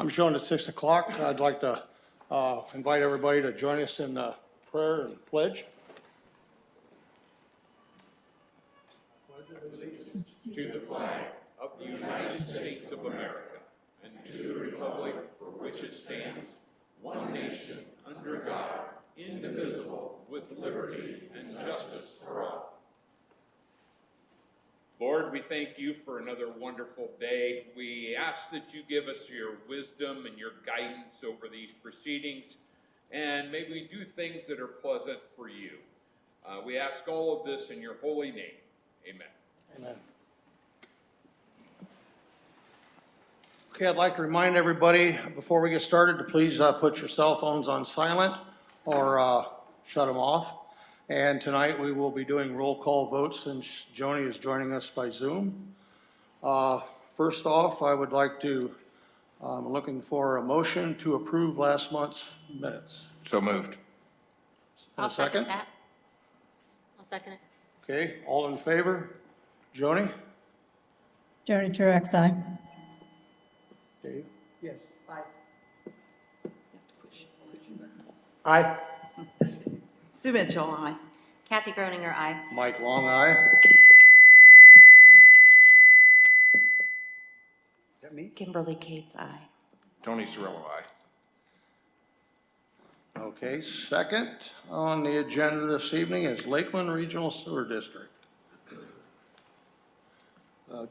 I'm showing at 6 o'clock. I'd like to invite everybody to join us in prayer and pledge. To the flag of the United States of America and to the republic for which it stands, one nation, under God, indivisible, with liberty and justice for all. Lord, we thank you for another wonderful day. We ask that you give us your wisdom and your guidance over these proceedings, and may we do things that are pleasant for you. We ask all of this in your holy name. Amen. Amen. Okay, I'd like to remind everybody before we get started to please put your cell phones on silent or shut them off. And tonight we will be doing roll call votes since Joni is joining us by Zoom. First off, I would like to, I'm looking for a motion to approve last month's minutes. So moved. And a second? That. I'll second it. Okay, all in favor? Joni? Joni Truax, aye. Dave? Yes. Aye. Sue Mitchell, aye. Kathy Groninger, aye. Mike Long, aye. Is that me? Kimberly Cates, aye. Tony Cirillo, aye. Okay, second on the agenda this evening is Lakeland Regional Sewer District.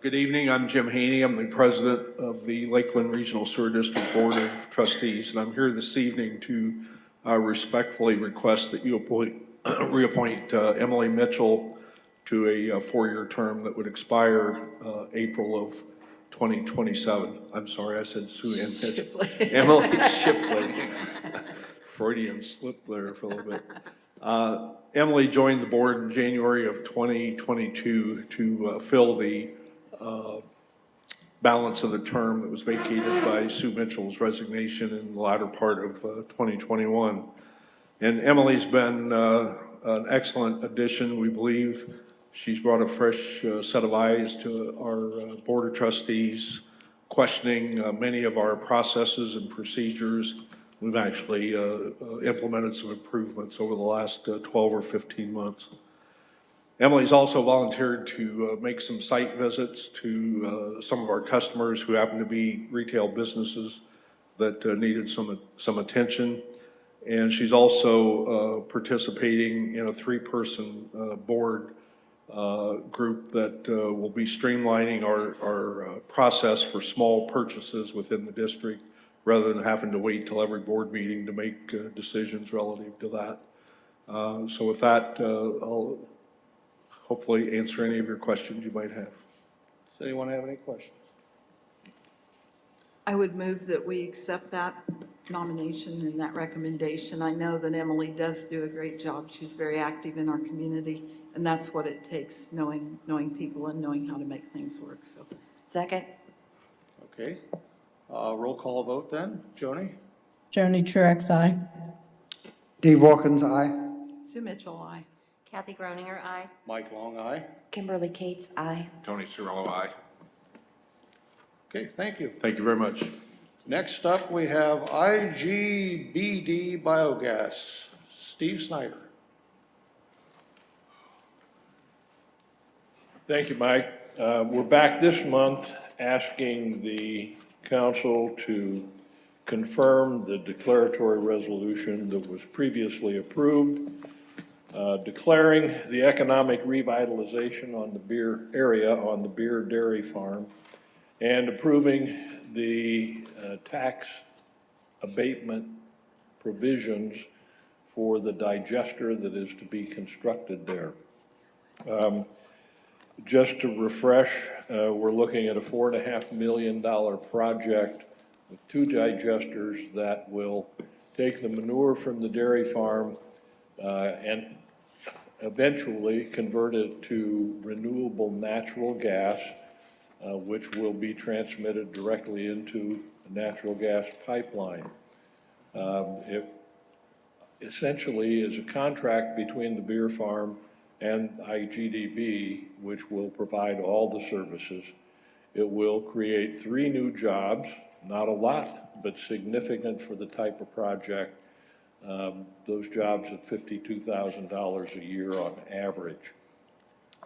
Good evening, I'm Jim Haney. I'm the president of the Lakeland Regional Sewer District Board of Trustees, and I'm here this evening to respectfully request that you reappoint Emily Mitchell to a four-year term that would expire April of 2027. I'm sorry, I said Sue Ann Mitchell. Emily Shipley. Freudian slip there for a little bit. Emily joined the board in January of 2022 to fill the balance of the term that was vacated by Sue Mitchell's resignation in the latter part of 2021. And Emily's been an excellent addition, we believe. She's brought a fresh set of eyes to our Board of Trustees, questioning many of our processes and procedures. We've actually implemented some improvements over the last 12 or 15 months. Emily's also volunteered to make some site visits to some of our customers who happen to be retail businesses that needed some attention. And she's also participating in a three-person board group that will be streamlining our process for small purchases within the district rather than having to wait till every board meeting to make decisions relative to that. So with that, I'll hopefully answer any of your questions you might have. Does anyone have any questions? I would move that we accept that nomination and that recommendation. I know that Emily does do a great job. She's very active in our community, and that's what it takes, knowing people and knowing how to make things work. So, second. Okay, roll call vote then. Joni? Joni Truax, aye. Dave Wilkins, aye. Sue Mitchell, aye. Kathy Groninger, aye. Mike Long, aye. Kimberly Cates, aye. Tony Cirillo, aye. Okay, thank you. Thank you very much. Next up, we have IGBD Biogas. Steve Snyder. Thank you, Mike. We're back this month asking the council to confirm the declaratory resolution that was previously approved, declaring the economic revitalization on the Beer area on the Beer Dairy Farm, and approving the tax abatement provisions for the digester that is to be constructed there. Just to refresh, we're looking at a $4.5 million project with two digesters that will take the manure from the dairy farm and eventually convert it to renewable natural gas, which will be transmitted directly into a natural gas pipeline. It essentially is a contract between the beer farm and IGDB, which will provide all the services. It will create 3 new jobs Not a lot, but significant for the type of project. Those jobs at $52,000 a year on average.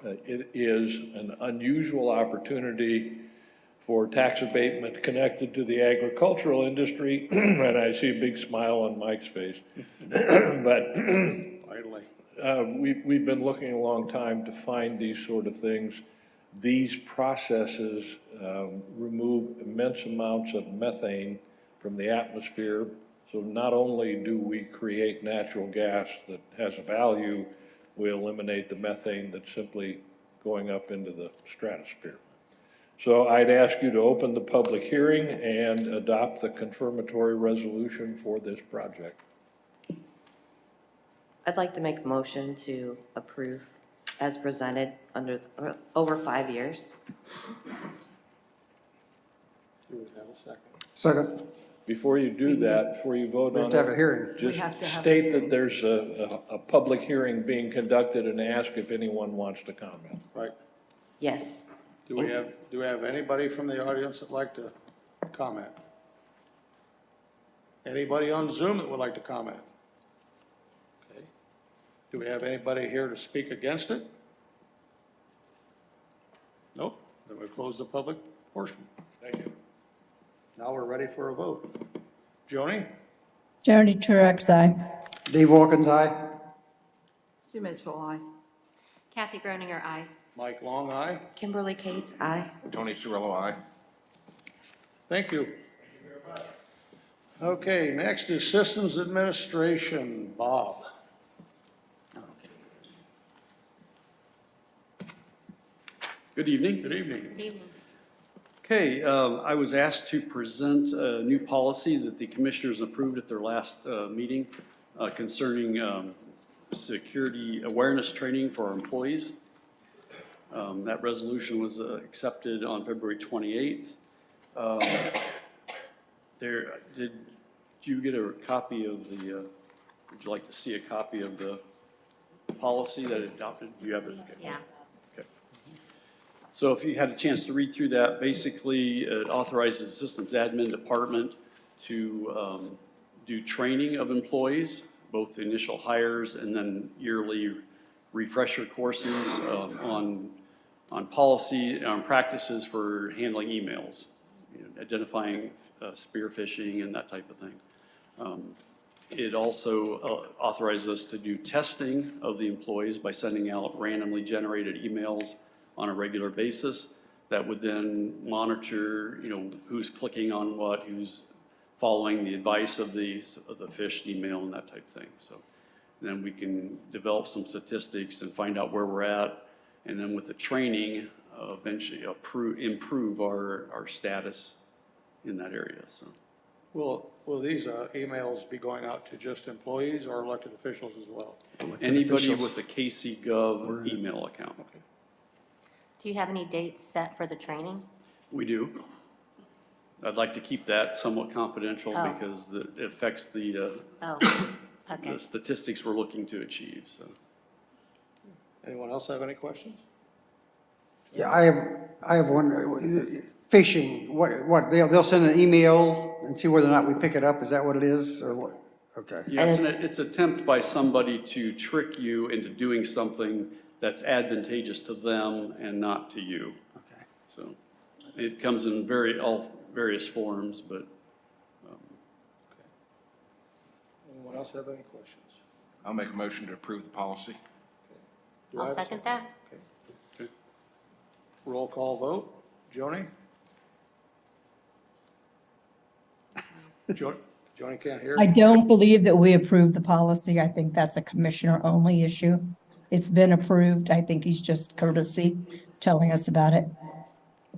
It is an unusual opportunity for tax abatement connected to the agricultural industry, and I see a big smile on Mike's face. But Finally. we've been looking a long time to find these sort of things. These processes remove immense amounts of methane from the atmosphere. So not only do we create natural gas that has a value, we eliminate the methane that's simply going up into the stratosphere. So I'd ask you to open the public hearing and adopt the confirmatory resolution for this project. I'd like to make a motion to approve as presented over 5 years. Do we have a second? Second. Before you do that, before you vote We on have to have a it, hearing. just We have to have a state that hearing. there's a public hearing being conducted and ask if anyone wants to comment. Right. Yes. Do we have anybody from the audience that'd like to comment? Anybody on Zoom that would like to comment? Okay. Do we have anybody here to speak against it? Nope. Then we close the public portion. Thank you. Now we're ready for a vote. Joni? Joni Truax, aye. Dave Hawkins, aye. Sue Mitchell, aye. Kathy Groninger, aye. Mike Long, aye. Kimberly Cates, aye. Tony Cirillo, aye. Thank you. Okay, next is Systems Administration. Bob. Good evening. Good evening. Good evening. Okay, I was asked to present a new policy that the commissioners approved at their last meeting concerning security awareness training for our employees. That resolution was accepted on February 28th. Did you get a copy of the, would you like to see a copy of the policy that adopted? You have it? Okay. Yeah. Okay. So if you had a chance to read through that, basically it authorizes the systems admin department to do training of employees, both the initial hires and then yearly refresher courses on policy and on practices for handling emails, identifying spear phishing and that type of thing. It also authorizes us to do testing of the employees by sending out randomly generated emails on a regular basis that would then monitor, who's clicking on what, who's following the advice of the phished email and that type of thing. So then we can develop some statistics and find out where we're at. And then with the training, eventually improve our status in that area, so. Will these emails be going out to just employees or elected officials as well? Anybody with a KC Gov email account, Do you have any dates set for the training? we do. I'd like to keep that somewhat confidential Oh. because it affects the Oh, okay. statistics we're looking to achieve, so. Anyone else have any questions? Yeah, I have one, phishing, what, they'll send an email and see whether or not we pick it up, is that what it is, or what? Okay. Yeah, And it's an attempt by somebody to trick you into doing something that's advantageous to them and not to you. Okay. So it comes in all various forms, but Anyone else have any questions? I'll make a motion to approve the policy. Do I I'll have a second that. Okay. Roll call vote. Joni? Joni can't hear? I don't believe that we approved the policy. I think that's a commissioner-only issue. It's been approved. I think he's just courtesy telling us about it.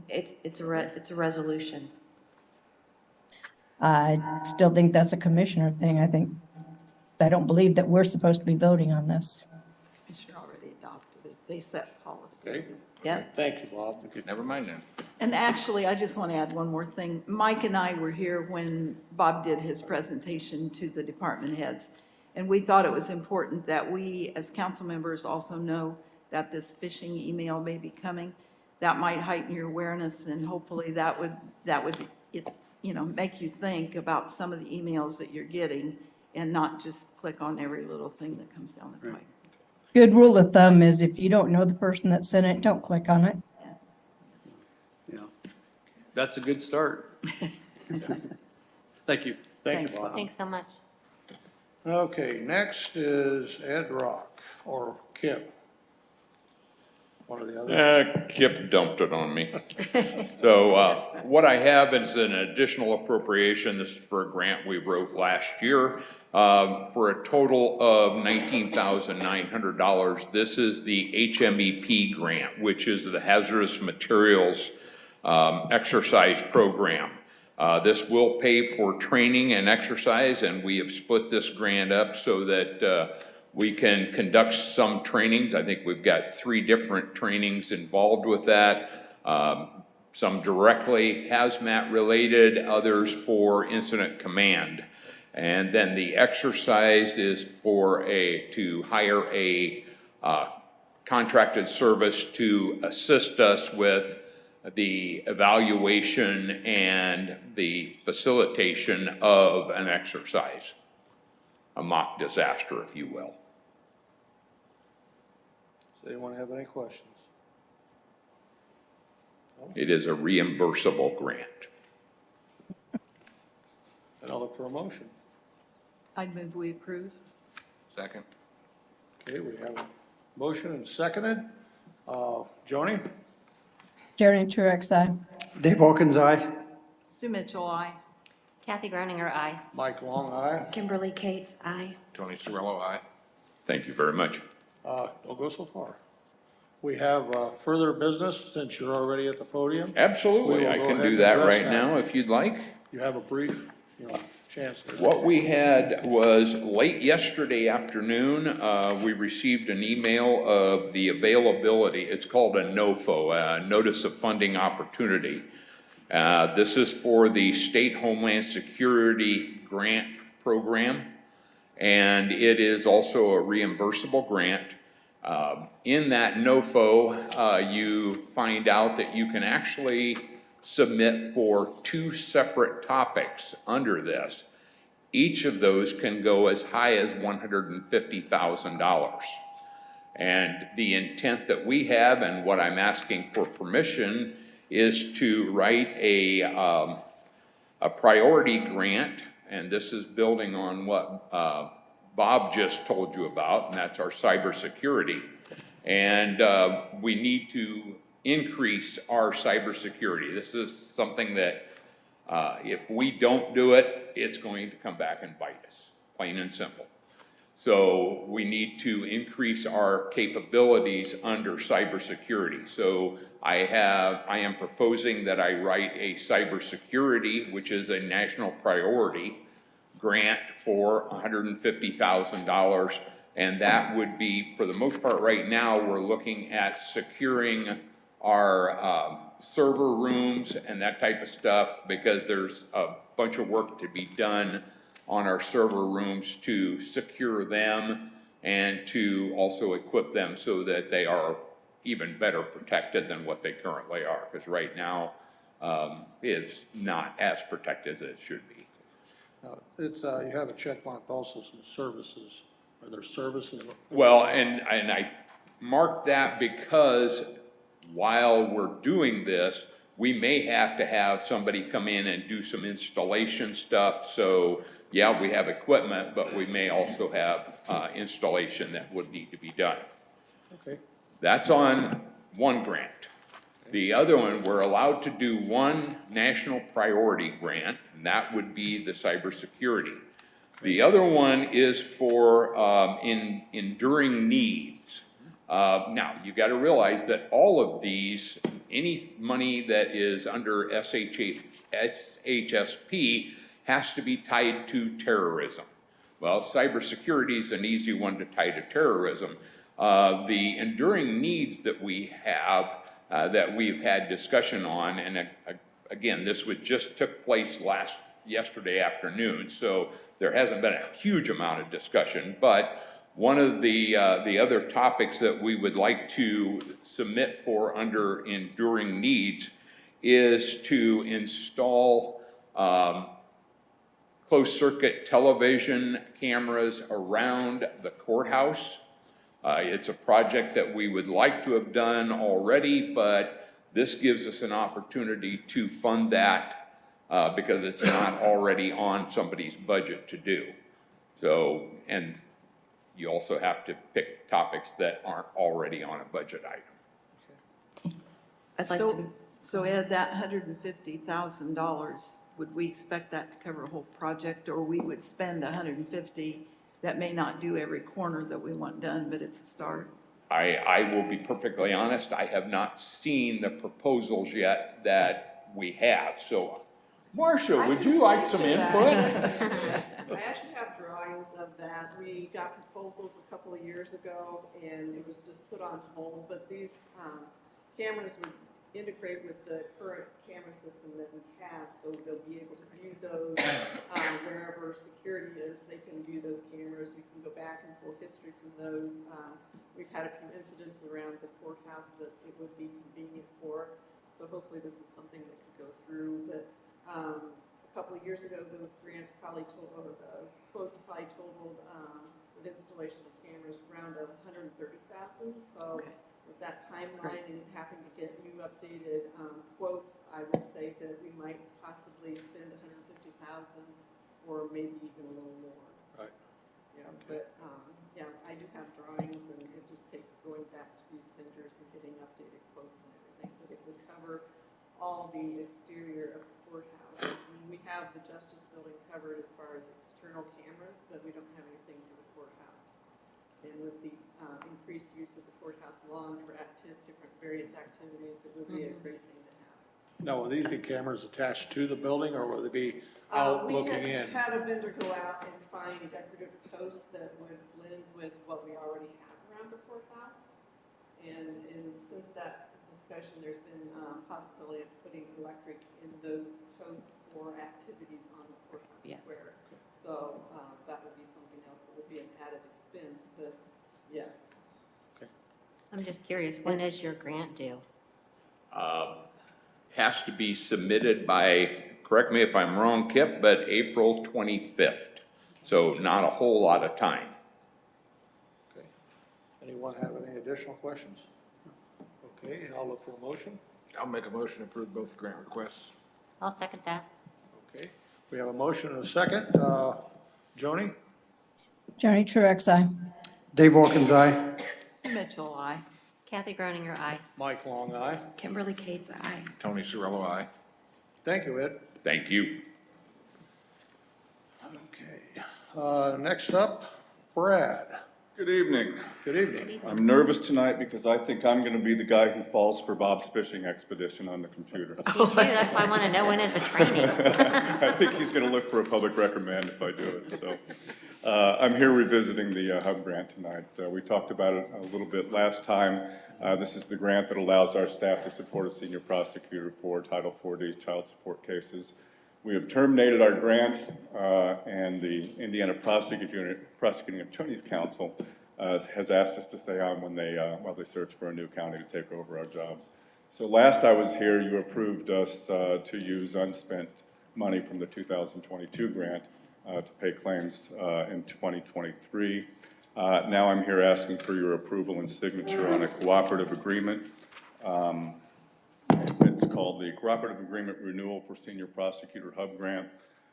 It's a resolution. I still think that's a commissioner thing. I don't believe that we're supposed to be voting on this. Commissioner already adopted it. They set policy. Okay, Yep. thank you, Bob. Never mind then. And actually, I just want to add one more thing. Mike and I were here when Bob did his presentation to the department heads. And we thought it was important that we, as council members, also know that this phishing email may be coming. That might heighten your awareness, and hopefully that would, make you think about some of the emails that you're getting and not just click on every little thing that comes down the pipe. Good rule of thumb is if you don't know the person that sent it, don't click on it. Yeah. That's a good start. Thank you. Thanks, Bob. Thanks so much. Okay, next is Ed Rock, or Kip. One or the other. Kip dumped it on me. So what I have is an additional appropriation. This is for a grant we wrote last year for a total of $19,900. This is the HMEP grant, which is the Hazardous Materials Exercise Program. This will pay for training and exercise, and we have split this grant up so that we can conduct some trainings. I think we've got 3 different trainings involved with that. Some directly hazmat related, others for incident command. And then the exercise is to hire a contracted service to assist us with the evaluation and the facilitation of an exercise, a mock disaster, if you will. Does anyone have any questions? It is a reimbursable grant. And I'll look for a motion. I'd move we approve. Second. Okay, we have a motion and seconded. Joni? Jerry Truax, aye. Dave Hawkins, aye. Sue Mitchell, aye. Kathy Groninger, aye. Mike Long, aye. Kimberly Cates, aye. Tony Cirillo, aye. Thank you very much. Don't go so far. We have further business, since you're already at the podium. Absolutely, We will I go can ahead do and that address right that. now if you'd like. You have a brief, chance. What we had was late yesterday afternoon, we received an email of the availability. It's called a NOFO, a Notice of Funding Opportunity. This is for the State Homeland Security Grant Program, and it is also a reimbursable grant. In that NOFO, you find out that you can actually submit for 2 separate topics under this. Each of those can go as high as $150,000. And the intent that we have, and what I'm asking for permission, is to write a priority grant, and this is building on what Bob just told you about, and that's our cybersecurity. And we need to increase our cybersecurity. This is something that if we don't do it, it's going to come back and bite us, plain and simple. So we need to increase our capabilities under cybersecurity. So I am proposing that I write a cybersecurity, which is a national priority grant for $150,000. And that would be, for the most part right now, we're looking at securing our server rooms and that type of stuff, because there's a bunch of work to be done on our server rooms to secure them and to also equip them so that they are even better protected than what they currently are, because right now it's not as protected as it should be. You have a check mark also some services. Are there services? Well, and I marked that because while we're doing this, we may have to have somebody come in and do some installation stuff. So yeah, we have equipment, but we may also have installation that would need to be done. Okay. That's on one grant. The other one, we're allowed to do one national priority grant, and that would be the cybersecurity. The other one is for enduring needs. Now, you got to realize that all of these, any money that is under SHSP has to be tied to terrorism. Well, cybersecurity is an easy one to tie to terrorism. The enduring needs that we have, that we've had discussion on, and again, this just took place yesterday afternoon, so there hasn't been a huge amount of discussion, but one of the other topics that we would like to submit for under enduring needs is to install Closed circuit television cameras around the courthouse. It's a project that we would like to have done already, but this gives us an opportunity to fund that because it's not already on somebody's budget to do. So, and you also have to pick topics that aren't already on a budget item. I'd like So, to, so Ed, that $150,000, would we expect that to cover a whole project, or we would spend $150,000 that may not do every corner that we want done, but it's a start? I will be perfectly honest, I have not seen the proposals yet that we have, so Marcia, would you like some input? I actually have drawings of that. We got proposals a couple of years ago, and it was just put on hold, but these cameras would integrate with the current camera system that we have, so they'll be able to view those wherever security is. They can view those cameras. We can go back and pull history from those. We've had a few incidents around the courthouse that it would be convenient for, so hopefully this is something that could go through. But a couple of years ago, those grants probably totaled, or the quotes probably totaled with installation of cameras around $130,000. So with that timeline and having to get new updated quotes, I would say that we might possibly spend $150,000 or maybe even a little more. Right. Yeah, but yeah, I do have drawings, and it just takes going back to these vendors and getting updated quotes and everything. But it would cover all the exterior of the courthouse. I mean, we have the Justice Building covered as far as external cameras, but we don't have anything for the courthouse. And with the increased use of the courthouse lawn for different various activities, it would be a great thing to have. Now, will these be cameras attached to the building, or will they be out looking in? We had a vendor go out and find decorative posts that would blend with what we already have around the courthouse. And since that discussion, there's been possibility of putting electric in those posts for activities on the courthouse square. So that would be something else that would be an added expense, but yes. I'm just curious, when is your grant due? Has to be submitted by, correct me if I'm wrong, Kip, but April 25th. So not a whole lot of time. Okay. Anyone have any additional questions? Okay, I'll look for a motion. I'll make a motion to approve both grant requests. I'll second that. Okay, we have a motion and a second. Joni? Johnny Truax, aye. Dave Wilkins, aye. Sue Mitchell, aye. Kathy Groninger, aye. Mike Long, aye. Kimberly Cates, aye. Tony Cirillo, aye. Thank you, Ed. Thank you. Okay, next up, Brad. Good evening. Good evening. I'm nervous tonight because I think I'm going to be the guy who falls for Bob's fishing expedition on the computer. Me too, that's why I want to know when is the training. I think he's going to look for a public reprimand if I do it, so. I'm here revisiting the HUB grant tonight. We talked about it a little bit last time. This is the grant that allows our staff to support a senior prosecutor for Title 4D child support cases. We have terminated our grant, and the Indiana Prosecuting Attorney's Council has asked us to stay on while they search for a new county to take over our jobs. So last I was here, you approved us to use unspent money from the 2022 grant to pay claims in 2023. Now I'm here asking for your approval and signature on a cooperative agreement. It's called the Cooperative Agreement Renewal for Senior Prosecutor HUB Grant.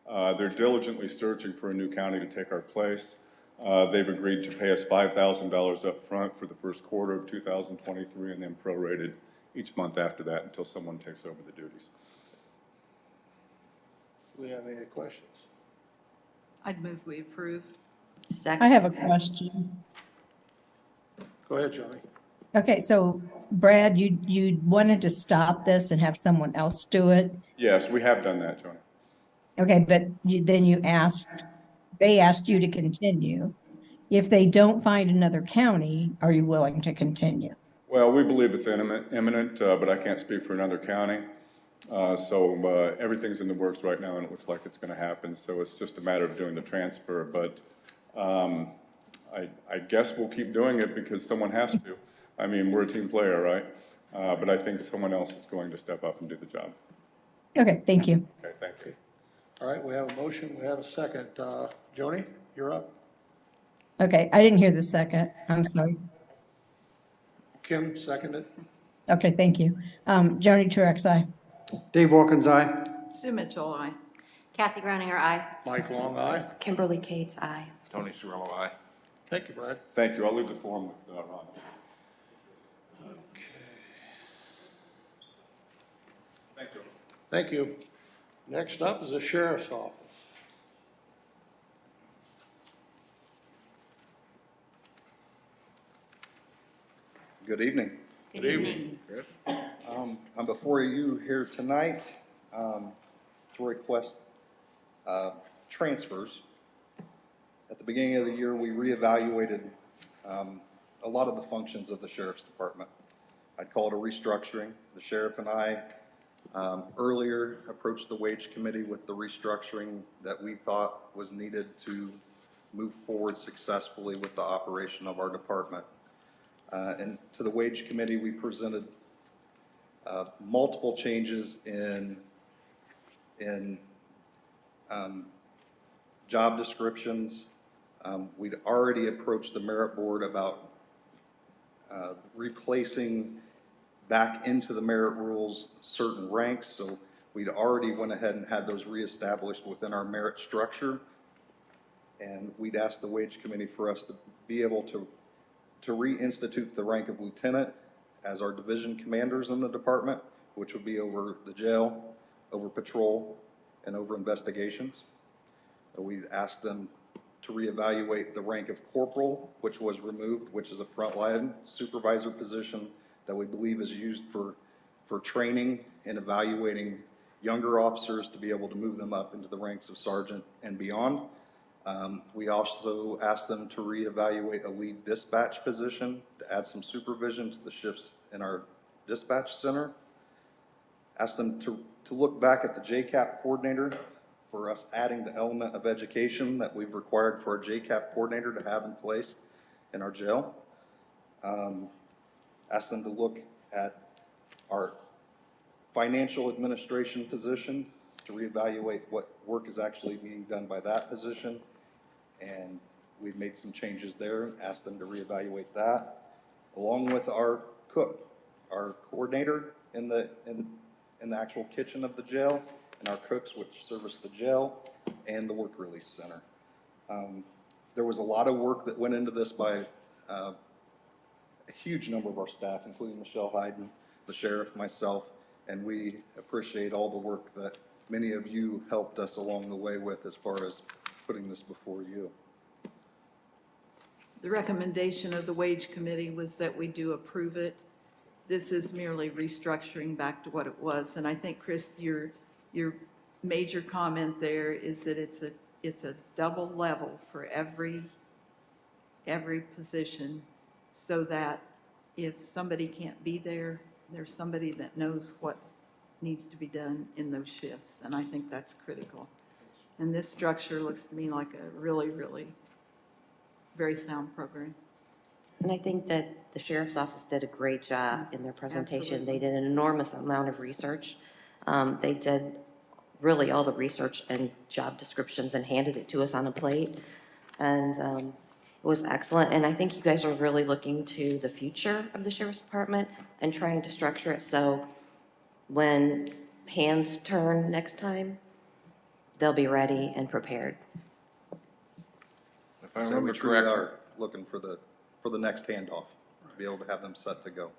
They're diligently searching for a new county to take our place. They've agreed to pay us $5,000 up front for the first quarter of 2023 and then prorated each month after that until someone takes over the duties. Do we have any questions? I'd move we approve. Second. I have a question. Go ahead, Joni. Okay, so Brad, you wanted to stop this and have someone else do it? Yes, we have done that, Joni. Okay, but they asked you to continue. If they don't find another county, are you willing to continue? Well, we believe it's imminent, but I can't speak for another county. So everything's in the works right now, and it looks like it's going to happen. So it's just a matter of doing the transfer. But I guess we'll keep doing it because someone has to. I mean, we're a team player, right? But I think someone else is going to step up and do the job. Okay, thank you. Okay, thank you. All right, we have a motion, we have a second. Joni, you're up. Okay, I didn't hear the second. I'm sorry. Kim seconded. Okay, thank you. Joni Truax, aye. Dave Wilkins, aye. Sue Mitchell, aye. Kathy Groninger, aye. Mike Long, aye. Kimberly Cates, aye. Tony Cirillo, aye. Thank you, Brad. Thank you. I'll leave the form with Ron. Thank you. Thank you. Next up is the sheriff's office. Good evening. Good evening. I'm before you here tonight to request transfers. At the beginning of the year, we reevaluated a lot of the functions of the sheriff's department. I'd call it a restructuring. The sheriff and I earlier approached the wage committee with the restructuring that we thought was needed to move forward successfully with the operation of our department. And to the wage committee, we presented multiple changes in job descriptions. We'd already approached the merit board about replacing back into the merit rules certain ranks. So we'd already went ahead and had those reestablished within our merit structure. And we'd asked the wage committee for us to be able to reinstitute the rank of lieutenant as our division commanders in the department, which would be over the jail, over patrol, and over investigations. We'd asked them to reevaluate the rank of corporal, which was removed, which is a frontline supervisor position that we believe is used for training and evaluating younger officers to be able to move them up into the ranks of sergeant and beyond. We also asked them to reevaluate a lead dispatch position to add some supervision to the shifts in our dispatch center. Asked them to look back at the JCAP coordinator for us adding the element of education that we've required for our JCAP coordinator to have in place in our jail. Asked them to look at our financial administration position to reevaluate what work is actually being done by that position. And we've made some changes there, asked them to reevaluate that, along with our cook, our coordinator in the actual kitchen of the jail, and our cooks, which service the jail, and the work release center. There was a lot of work that went into this by a huge number of our staff, including Michelle Hayden, the sheriff, myself, and we appreciate all the work that many of you helped us along the way with as far as putting this before you. The recommendation of the wage committee was that we do approve it. This is merely restructuring back to what it was. And I think, Chris, your major comment there is that it's a double level for every position, so that if somebody can't be there, there's somebody that knows what needs to be done in those shifts. And I think that's critical. And this structure looks to me like a really, really very sound program. And I think that the sheriff's office did a great job in their presentation. Absolutely. They did an enormous amount of research. They did really all the research and job descriptions and handed it to us on a plate. And it was excellent. And I think you guys are really looking to the future of the sheriff's department and trying to structure it so when hands turn next time, they'll be ready and prepared. If I So we remember truly correctly, are looking for the next handoff, to be able to have them set to go.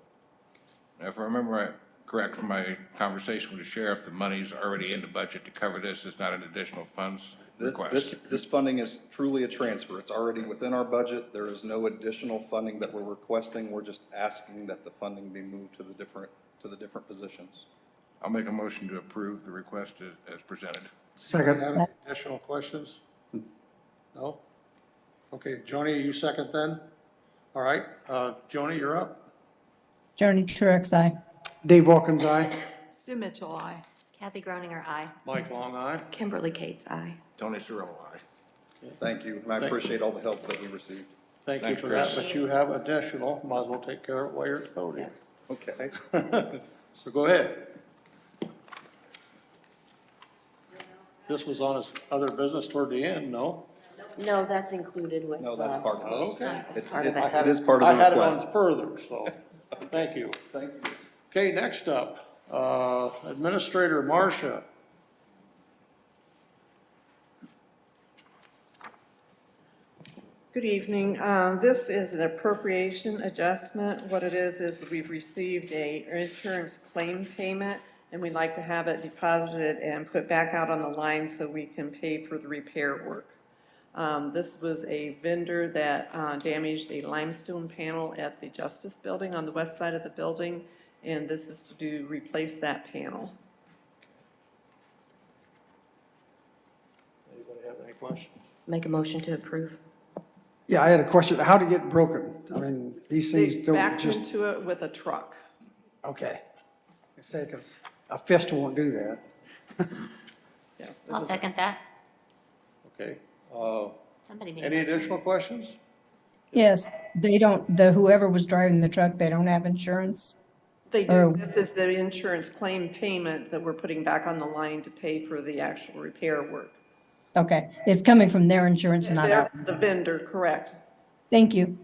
if I remember correct from my conversation with the sheriff, the money's already in the budget to cover this. It's not an additional funds request. This funding is truly a transfer. It's already within our budget. There is no additional funding that we're requesting. We're just asking that the funding be moved to the different positions. I'll make a motion to approve the request as presented. Second. Have any additional questions? No? Okay, Joni, you second then? All right, Joni, you're up. Joni Truax, aye. Dave Wilkins, aye. Sue Mitchell, aye. Kathy Groninger, aye. Mike Long, aye. Kimberly Cates, aye. Tony Cirillo, aye. Thank you, and I appreciate all the help that we received. Thank you Thanks, for that, Chris. but you have additional, might as well take care of it while you're at the podium. Okay. So go ahead. this was on his other business toward the end, no? No, that's included with. No, that's part of Oh, this. okay. It's part of It it. is part of I the had it request. on further, so, thank you. Thank you. Okay, next up, Administrator Marcia. Good evening. This is an appropriation adjustment. What it is we've received a insurance claim payment, and we'd like to have it deposited and put back out on the line so we can pay for the repair work. This was a vendor that damaged a limestone panel at the Justice Building on the west side of the building, and this is to replace that panel. Anybody have any questions? Make a motion to approve. Yeah, I had a question. How did it get broken? I mean, these They things don't backed just, into it with a truck. okay. I say, because a fist won't do that. Yes. it I'll was- second that. Okay, Somebody made a any motion. additional questions? Yes, they don't, whoever was driving the truck, they don't have insurance. They Or- do. This is the insurance claim payment that we're putting back on the line to pay for the actual repair work. Okay, it's coming from their insurance, not They're ours. the vendor, correct. Thank you.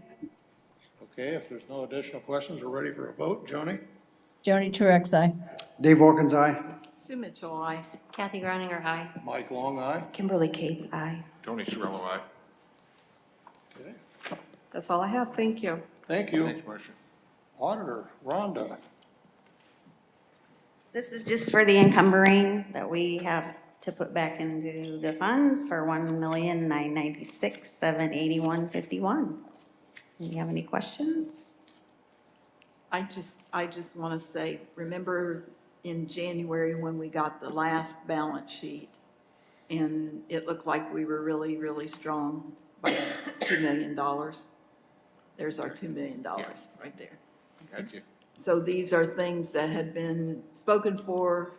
Okay, if there's no additional questions, we're ready for a vote. Joni? Joni Trurex, aye. Dave Wilkins, aye. Sue Mitchell, aye. Kathy Groninger, aye. Mike Long, aye. Kimberly Kate's aye. Tony Cirillo, aye. Okay, That's all I have. Thank you. thank you. Thanks, Marcia. Auditor, Rhonda. This is just for the encumbering that we have to put back into the funds for $1,996,781.51. Do you have any questions? I just want to say, remember in January when we got the last balance sheet, and it looked like we were really, really strong by $2 million? There's our $2 million right there. Got you. So these are things that had been spoken for,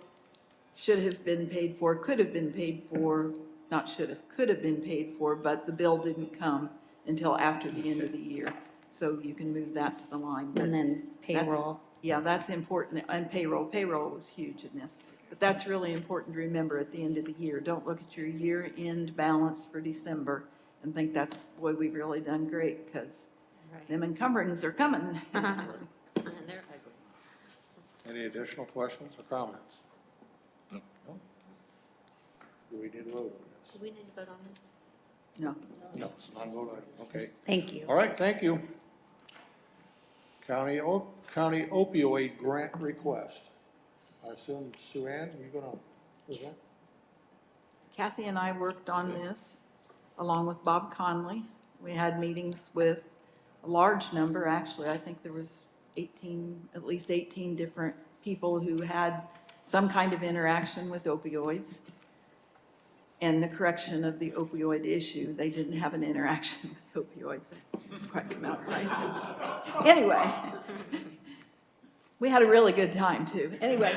should have been paid for, could have been paid for, not should have, could have been paid for, but the bill didn't come until after the end of the year. So you can move that to the line. But And then that's- payroll. Yeah, that's important, and payroll was huge in this. But that's really important to remember at the end of the year. Don't look at your year-end balance for December and think that's, boy, we've really done great, because them encumberings are coming. They're ugly. Any additional questions or comments? No. Do we need to vote on Do we need to vote on this? No. this? No, it's non-vote item, okay. Thank you. All right, thank you. County opioid grant request. I assume, Sue Ann, you gonna present? Kathy and I worked on this along with Bob Conley. We had meetings with a large number, actually. I think there was at least 18 different people who had some kind of interaction with opioids. And the correction of the opioid issue, they didn't have an interaction with opioids. That didn't quite come out right. Anyway, we had a really good time too. Anyway,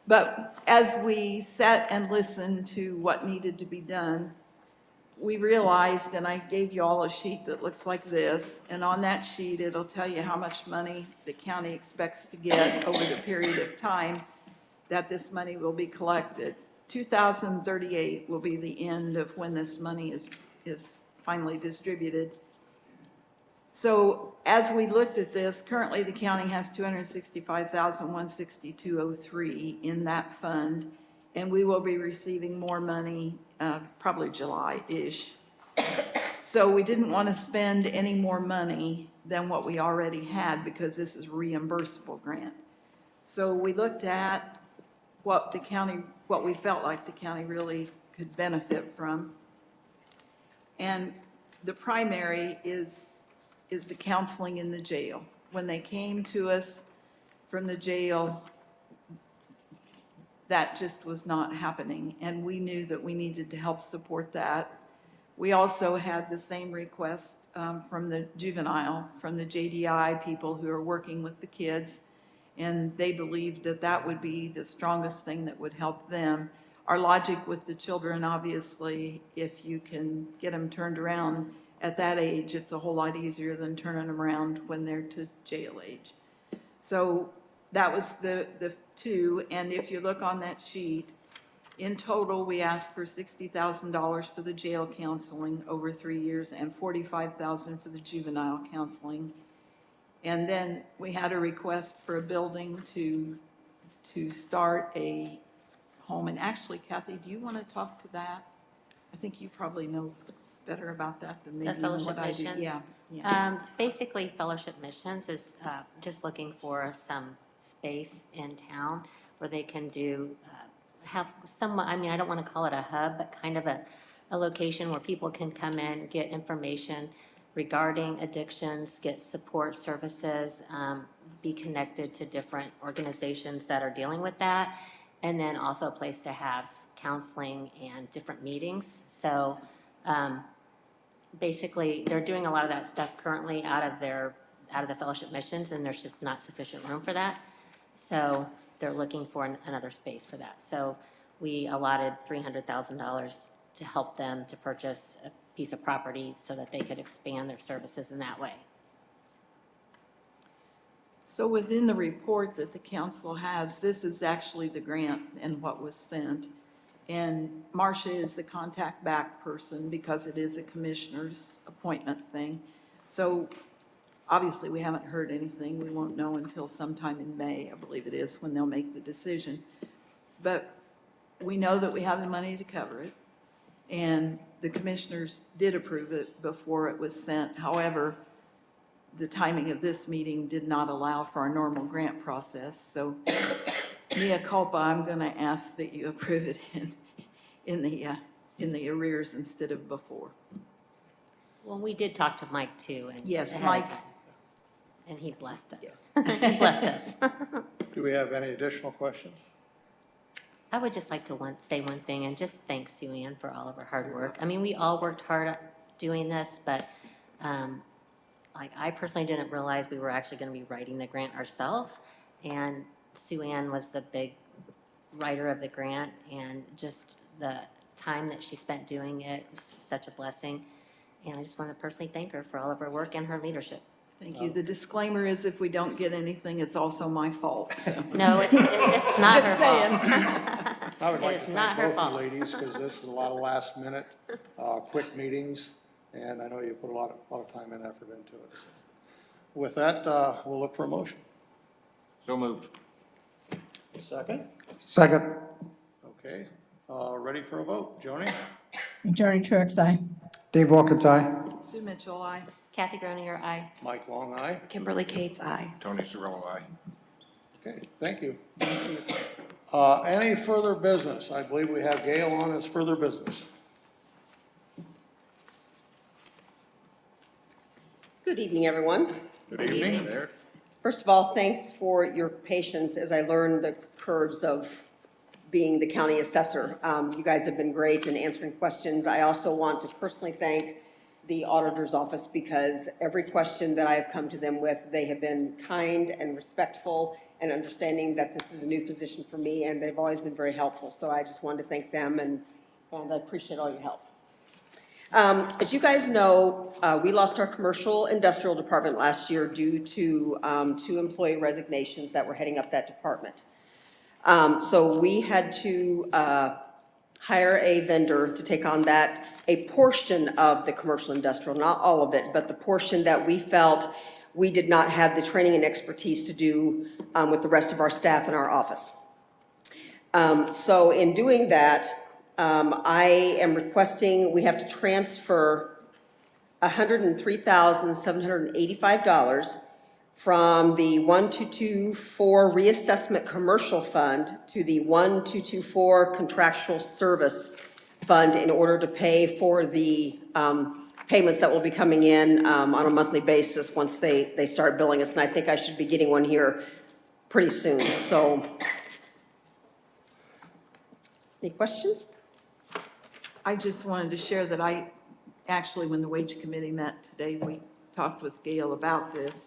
but as we sat and listened to what needed to be done, we realized, and I gave you all a sheet that looks like this, and on that sheet, it'll tell you how much money the county expects to get over the period of time that this money will be collected. 2038 will be the end of when this money is finally distributed. So as we looked at this, currently the county has $265,162.03 in that fund, and we will be receiving more money, probably July-ish. So we didn't want to spend any more money than what we already had because this is reimbursable grant. So we looked at what we felt like the county really could benefit from. And the primary is the counseling in the jail. When they came to us from the jail, that just was not happening, and we knew that we needed to help support that. We also had the same request from the juvenile, from the JDI people who are working with the kids, and they believed that that would be the strongest thing that would help them. Our logic with the children, obviously, if you can get them turned around at that age, it's a whole lot easier than turning them around when they're to jail age. So That was the two, and if you look on that sheet, in total, we asked for $60,000 for the jail counseling over 3 years and $45,000 for the juvenile counseling. And then we had a request for a building to start a home. And actually, Kathy, do you want to talk to that? I think you probably know better about that than The maybe Fellowship what I do. Missions? Yeah. Basically, Fellowship Missions is just looking for some space in town where they can have some, I mean, I don't want to call it a hub, but kind of a location where people can come in, get information regarding addictions, get support services, be connected to different organizations that are dealing with that, and then also a place to have counseling and different meetings. So basically, they're doing a lot of that stuff currently out of the Fellowship Missions, and there's just not sufficient room for that. So they're looking for another space for that. So we allotted $300,000 to help them to purchase a piece of property so that they could expand their services in that way. So within the report that the council has, this is actually the grant and what was sent. And Marcia is the contact back person because it is a commissioner's appointment thing. So obviously, we haven't heard anything. We won't know until sometime in May, I believe it is, when they'll make the decision. But we know that we have the money to cover it, and the commissioners did approve it before it was sent. However, the timing of this meeting did not allow for our normal grant process. So mea culpa, I'm going to ask that you approve it in the arrears instead of before. Well, we did talk to Mike too. And Yes, ahead of Mike. time, and he blessed us. He blessed us. Do we have any additional questions? I would just like to say one thing and just thank Sue Ann for all of her hard work. I mean, we all worked hard at doing this, but like I personally didn't realize we were actually going to be writing the grant ourselves. And Sue Ann was the big writer of the grant, and just the time that she spent doing it was such a blessing. And I just want to personally thank her for all of her work and her leadership. Thank you. The disclaimer is if we don't get anything, it's also my fault. So. No, it's not Just her saying. fault. I would It like is to not thank her both fault. you ladies, because this is a lot of last minute, quick meetings, and I know you put a lot of time and effort into it. So with that, we'll look for a motion. So moved. Second? Second. Okay, ready for a vote. Joni? Joni Truitt, aye. Dave Wilkins, aye. Sue Mitchell, aye. Kathy Grenier, aye. Mike Long, aye. Kimberly Cates, aye. Tony Cirillo, aye. Okay, thank you. Any further business? I believe we have Gail on as further business. Good evening, everyone. Good evening. There. First of all, thanks for your patience as I learned the curves of being the county assessor. You guys have been great in answering questions. I also want to personally thank the auditor's office because every question that I have come to them with, they have been kind and respectful and understanding that this is a new position for me, and they've always been very helpful. So I just wanted to thank them, and I appreciate all your help. As you guys know, we lost our commercial industrial department last year due to 2 employee resignations that were heading up that department. So we had to hire a vendor to take on a portion of the commercial industrial, not all of it, but the portion that we felt we did not have the training and expertise to do with the rest of our staff in our office. So in doing that, I am requesting, we have to transfer $103,785 from the 1224 reassessment commercial fund to the 1224 contractual service fund in order to pay for the payments that will be coming in on a monthly basis once they start billing us. And I think I should be getting one here pretty soon. So, any questions? I just wanted to share that actually, when the wage committee met today, we talked with Gail about this,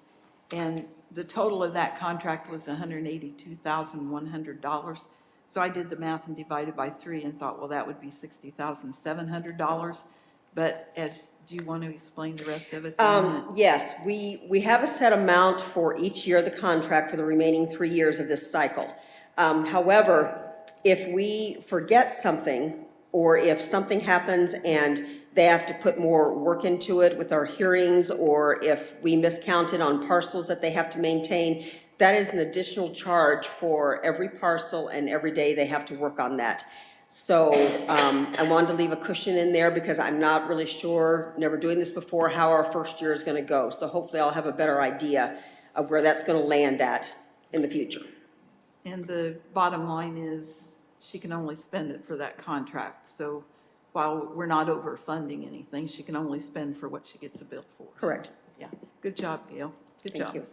and the total of that contract was $182,100. So I did the math and divided by 3 and thought, well, that would be $60,700. But do you want to explain the rest of it? Yes, we have a set amount for each year of the contract for the remaining 3 years of this cycle. However, if we forget something, or if something happens and they have to put more work into it with our hearings, or if we miscounted on parcels that they have to maintain, that is an additional charge for every parcel and every day they have to work on that. So I wanted to leave a cushion in there because I'm not really sure, never doing this before, how our first year is going to go. So hopefully I'll have a better idea of where that's going to land at in the future. And the bottom line is, she can only spend it for that contract. So while we're not overfunding anything, she can only spend for what she gets a bill for. Correct. Yeah, good job, Gail. Good job. Thank you.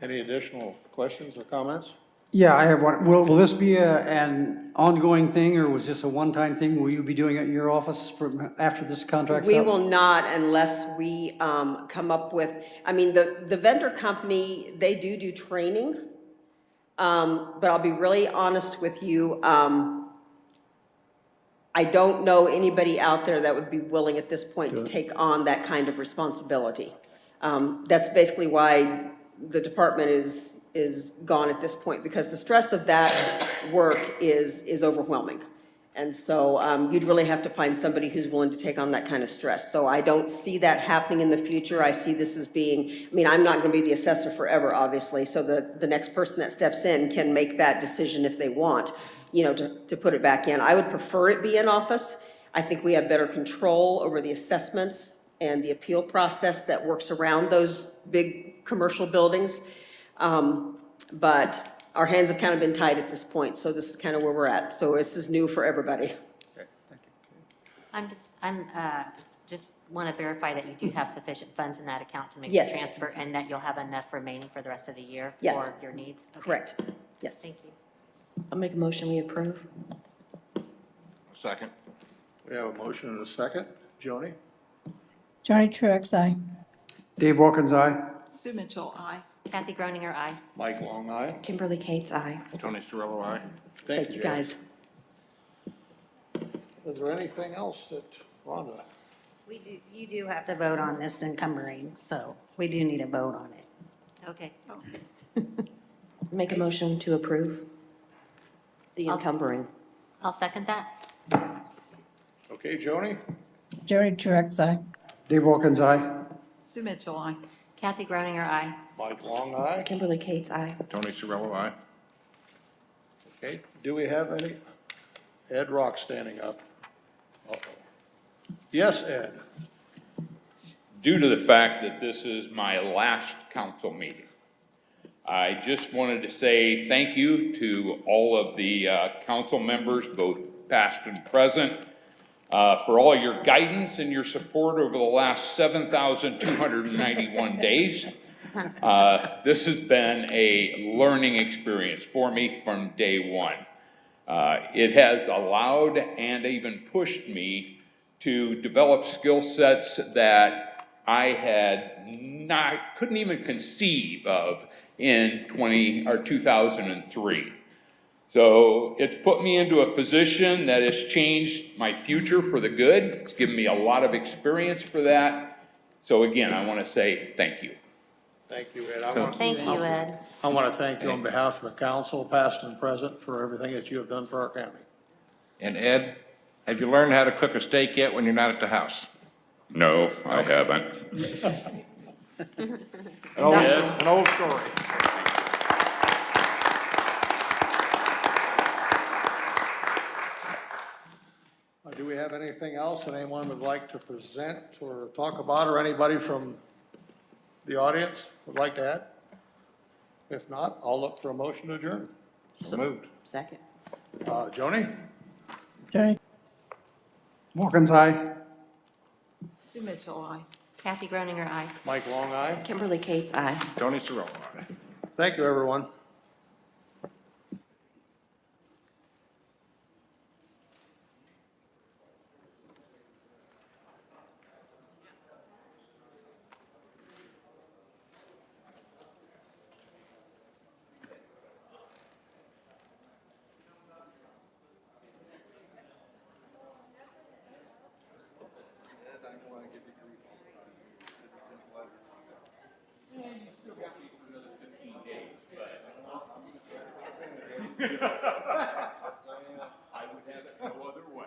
Any additional questions or comments? Yeah, I have one. Will this be an ongoing thing, or was this a one-time thing? Will you be doing it in your office after this contract's up? We will not unless we come up with, I mean, the vendor company, they do training. But I'll be really honest with you. I don't know anybody out there that would be willing at this point to take on that kind of responsibility. That's basically why the department is gone at this point, because the stress of that work is overwhelming. And so you'd really have to find somebody who's willing to take on that kind of stress. So I don't see that happening in the future. I see this as being, I mean, I'm not going to be the assessor forever, obviously, so the next person that steps in can make that decision if they want, you know, to put it back in. I would prefer it be in office. I think we have better control over the assessments and the appeal process that works around those big commercial buildings. But our hands have kind of been tied at this point, so this is kind of where we're at. So this is new for everybody. I'm just want to verify that you do have sufficient funds in that account to make the Yes. transfer, and that you'll have enough remaining for the rest of the year Yes. for your needs? Okay. Correct. Yes. Thank you. I'll make a motion, we approve. Second. We have a motion and a second. Joni? Johnny Truax, aye. Dave Wilkins, aye. Sue Mitchell, aye. Kathy Groninger, aye. Mike Long, aye. Kimberly Cates, aye. Tony Cirillo, aye. Thank you, Jay. guys. Is there anything else that, Rhonda? You do have to vote on this encumbering, so we do need a vote on it. Okay. Make a motion to approve the encumbering. I'll second that. Okay, Joni? Johnny Truax, aye. Dave Wilkins, aye. Sue Mitchell, aye. Kathy Groninger, aye. Mike Long, aye. Kimberly Cates, aye. Tony Cirillo, aye. Okay, do we have any? Ed Rock standing up. Uh-oh. Yes, Ed? Due to the fact that this is my last council meeting, I just wanted to say thank you to all of the council members, both past and present, for all your guidance and your support over the last 7,291 days. This has been a learning experience for me from day one. It has allowed and even pushed me to develop skill sets that I couldn't even conceive of in 2003. So it's put me into a position that has changed my future for the good. It's given me a lot of experience for that. So again, I want to say thank you. Thank you, Ed. Thank you, Ed. I want to thank you on behalf of the council, past and present, for everything that you have done for our county. And Ed, have you learned how to cook a steak yet when you're not at the house? No, I haven't. An old story. Do we have anything else that anyone would like to present or talk about, or anybody from the audience would like to add? If not, I'll look for a motion to adjourn. So moved. Second. Joni? Johnny, Wilkins, aye. Sue Mitchell, aye. Kathy Groninger, aye. Mike Long, aye. Kimberly Cates, aye. Tony Cirillo, aye. Thank you, everyone. I would have it no other way.